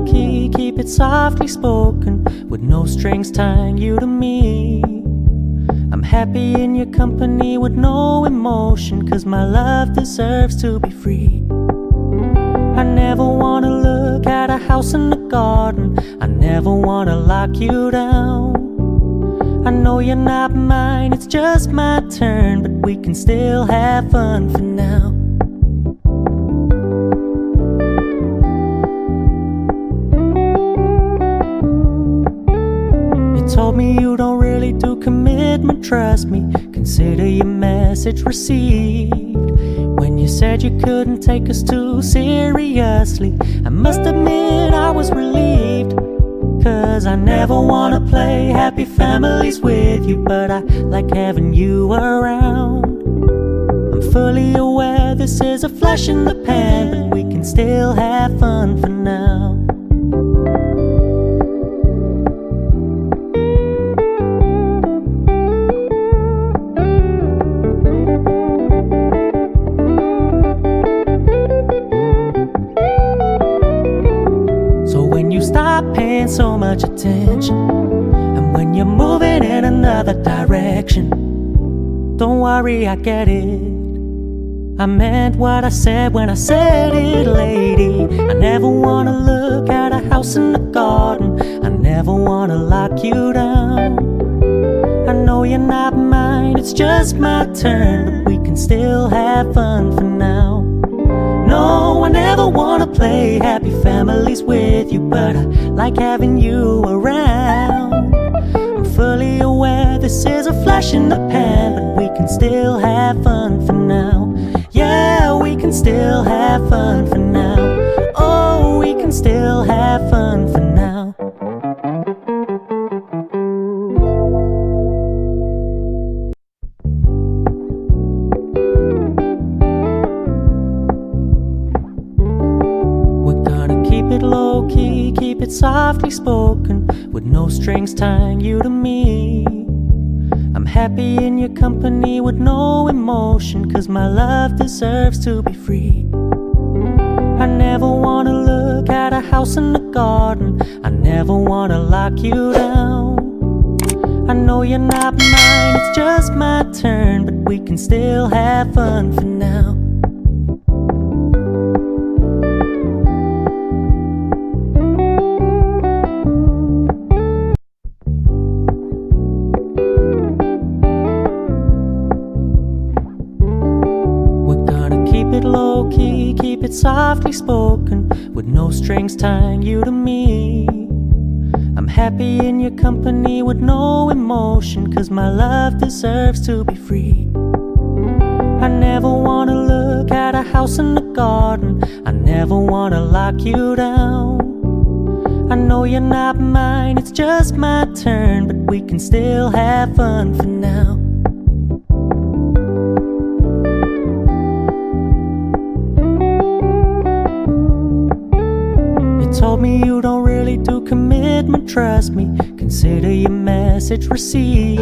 low-key, keep it softly spoken, with no strings tying you to me. I'm happy in your company with no emotion, 'cause my love deserves to be free. I never wanna look at a house in the garden, I never wanna lock you down. I know you're not mine, it's just my turn, but we can still have fun for now. You told me you don't really do commitment, trust me, consider your message received. When you said you couldn't take us too seriously, I must admit I was relieved. 'Cause I never wanna play happy families with you, but I like having you around. I'm fully aware this is a flash in the pan, but we can still have fun for now. Stop paying so much attention, and when you're moving in another direction, don't worry, I get it. I meant what I said when I said it, lady. I never wanna look at a house in the garden, I never wanna lock you down. I know you're not mine, it's just my turn, but we can still have fun for now. No, I never wanna play happy families with you, but I like having you around. I'm fully aware this is a flash in the pan, but we can still have fun for now. Yeah, we can still have fun for now. Oh, we can still have fun for now. Keep it low-key, keep it softly spoken, with no strings tying you to me. I'm happy in your company with no emotion, 'cause my love deserves to be free. I never wanna look at a house in the garden, I never wanna lock you down. I know you're not mine, it's just my turn, but we can still have fun for now. Keep it low-key, keep it softly spoken, with no strings tying you to me. I'm happy in your company with no emotion, 'cause my love deserves to be free. I never wanna look at a house in the garden, I never wanna lock you down. I know you're not mine, it's just my turn, but we can still have fun for now. Told me you don't really do commitment, trust me, consider your message received.